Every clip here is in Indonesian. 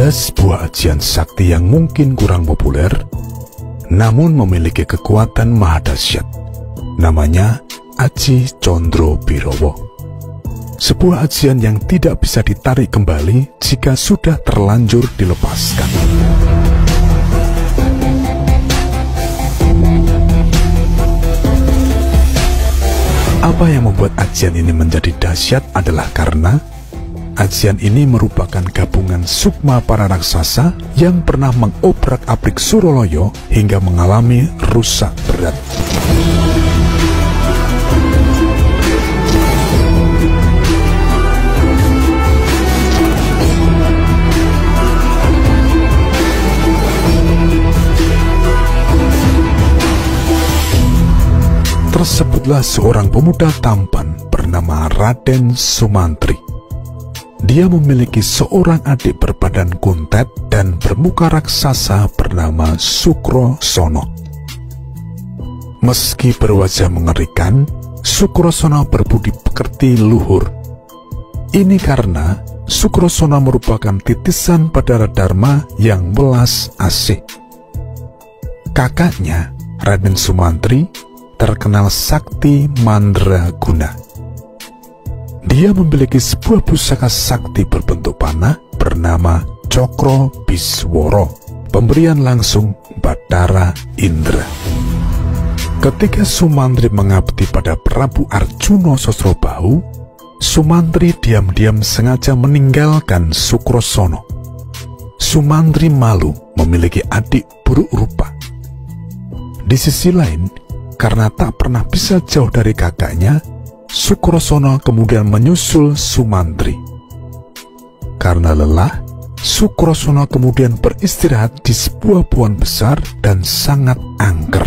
Ada sebuah ajian sakti yang mungkin kurang populer, namun memiliki kekuatan maha dahsyat. Namanya Aji Condro Birowo. Sebuah ajian yang tidak bisa ditarik kembali jika sudah terlanjur dilepaskan. Apa yang membuat ajian ini menjadi dahsyat adalah karena ajian ini merupakan gabungan sukma para raksasa yang pernah mengobrak-abrik Suroloyo hingga mengalami rusak berat. Tersebutlah seorang pemuda tampan bernama Raden Sumantri. Dia memiliki seorang adik berbadan kuntet dan bermuka raksasa bernama Sukrosono. Meski berwajah mengerikan, Sukrosono berbudi pekerti luhur. Ini karena Sukrosono merupakan titisan Bathara Dharma yang welas asih. Kakaknya, Raden Sumantri, terkenal sakti mandraguna. Dia memiliki sebuah pusaka sakti berbentuk panah bernama Cokro Bisworo, pemberian langsung Bathara Indra. Ketika Sumantri mengabdi pada Prabu Arjuna Sosrobahu, Sumantri diam-diam sengaja meninggalkan Sukrosono. Sumantri malu memiliki adik buruk rupa. Di sisi lain, karena tak pernah bisa jauh dari kakaknya, Sukrosono kemudian menyusul Sumantri. Karena lelah, Sukrosono kemudian beristirahat di sebuah pohon besar dan sangat angker.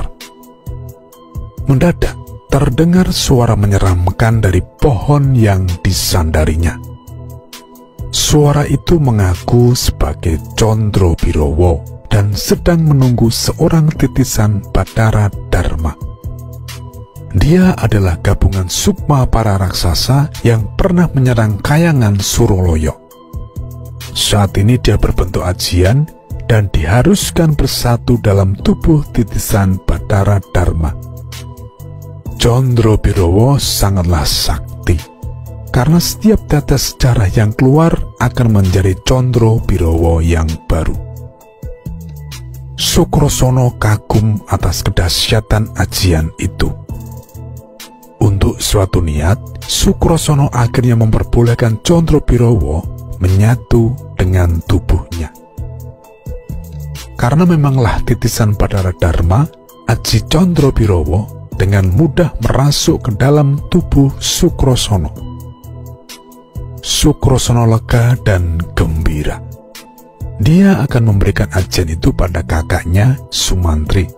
Mendadak, terdengar suara menyeramkan dari pohon yang disandarinya. Suara itu mengaku sebagai Condro Birowo dan sedang menunggu seorang titisan Bathara Dharma. Dia adalah gabungan sukma para raksasa yang pernah menyerang Kayangan Suroloyo. Saat ini dia berbentuk ajian dan diharuskan bersatu dalam tubuh titisan Bathara Dharma. Condro Birowo sangatlah sakti, karena setiap tetes darah yang keluar akan menjadi Condro Birowo yang baru. Sukrosono kagum atas kedahsyatan ajian itu. Untuk suatu niat, Sukrosono akhirnya memperbolehkan Condro Birowo menyatu dengan tubuhnya. Karena memanglah titisan Bathara Dharma, Aji Condro Birowo dengan mudah merasuk ke dalam tubuh Sukrosono. Sukrosono lega dan gembira. Dia akan memberikan ajian itu pada kakaknya Sumantri.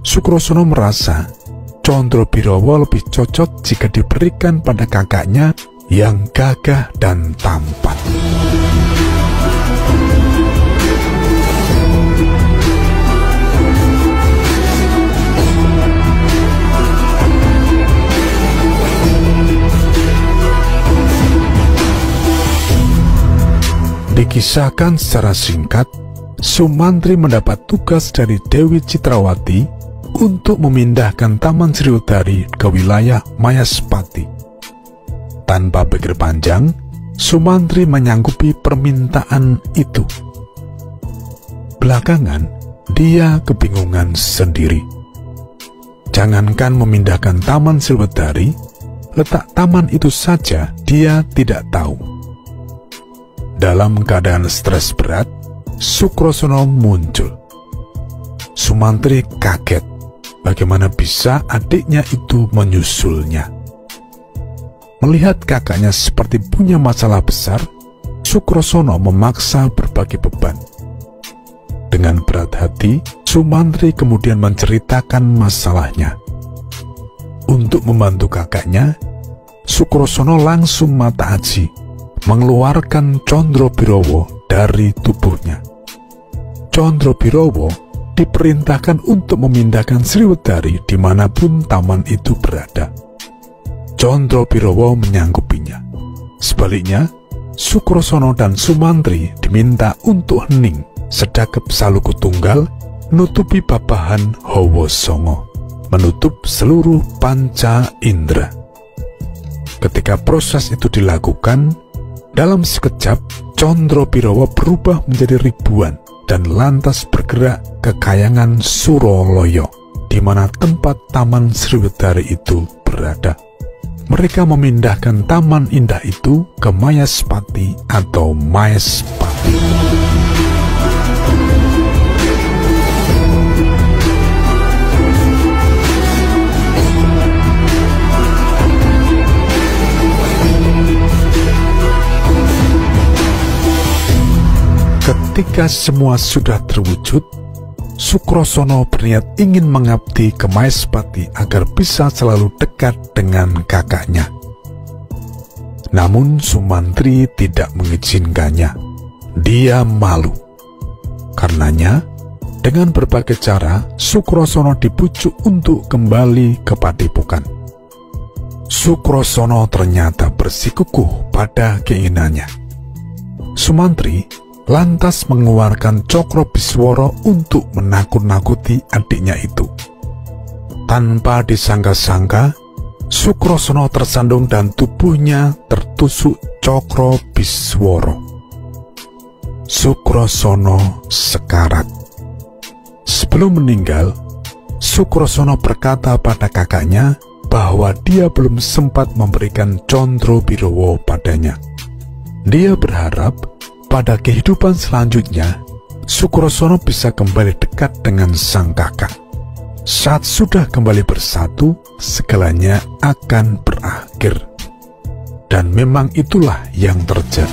Sukrosono merasa Condro Birowo lebih cocok jika diberikan pada kakaknya yang gagah dan tampan. Dikisahkan secara singkat, Sumantri mendapat tugas dari Dewi Citrawati untuk memindahkan Taman Sriwedari ke wilayah Mayaspati. Tanpa pikir panjang, Sumantri menyanggupi permintaan itu. Belakangan, dia kebingungan sendiri. Jangankan memindahkan Taman Sriwedari, letak taman itu saja dia tidak tahu. Dalam keadaan stres berat, Sukrosono muncul. Sumantri kaget. Bagaimana bisa adiknya itu menyusulnya? Melihat kakaknya seperti punya masalah besar, Sukrosono memaksa berbagi beban. Dengan berat hati, Sumantri kemudian menceritakan masalahnya. Untuk membantu kakaknya, Sukrosono langsung mata aji, mengeluarkan Condro Birowo dari tubuhnya. Condro Birowo diperintahkan untuk memindahkan Sriwedari dimanapun taman itu berada. Condro Birowo menyanggupinya. Sebaliknya, Sukrosono dan Sumantri diminta untuk hening sedakep Saluku Tunggal nutupi babahan Hawa Sanga, menutup seluruh panca indera. Ketika proses itu dilakukan, dalam sekejap Condro Birowo berubah menjadi ribuan dan lantas bergerak ke Kayangan Suroloyo, di mana tempat Taman Sriwedari itu berada. Mereka memindahkan taman indah itu ke Mayaspati atau Maespati. Ketika semua sudah terwujud, Sukrosono berniat ingin mengabdi ke Maespati agar bisa selalu dekat dengan kakaknya. Namun Sumantri tidak mengizinkannya. Dia malu. Karenanya, dengan berbagai cara, Sukrosono dibujuk untuk kembali ke Padepokan. Sukrosono ternyata bersikukuh pada keinginannya. Sumantri lantas mengeluarkan Cokro Bisworo untuk menakut-nakuti adiknya itu. Tanpa disangka-sangka, Sukrosono tersandung dan tubuhnya tertusuk Cokro Bisworo. Sukrosono sekarat. Sebelum meninggal, Sukrosono berkata pada kakaknya bahwa dia belum sempat memberikan Condro Birowo padanya. Dia berharap pada kehidupan selanjutnya, Sukrosono bisa kembali dekat dengan sang kakak. Saat sudah kembali bersatu, segalanya akan berakhir. Dan memang itulah yang terjadi.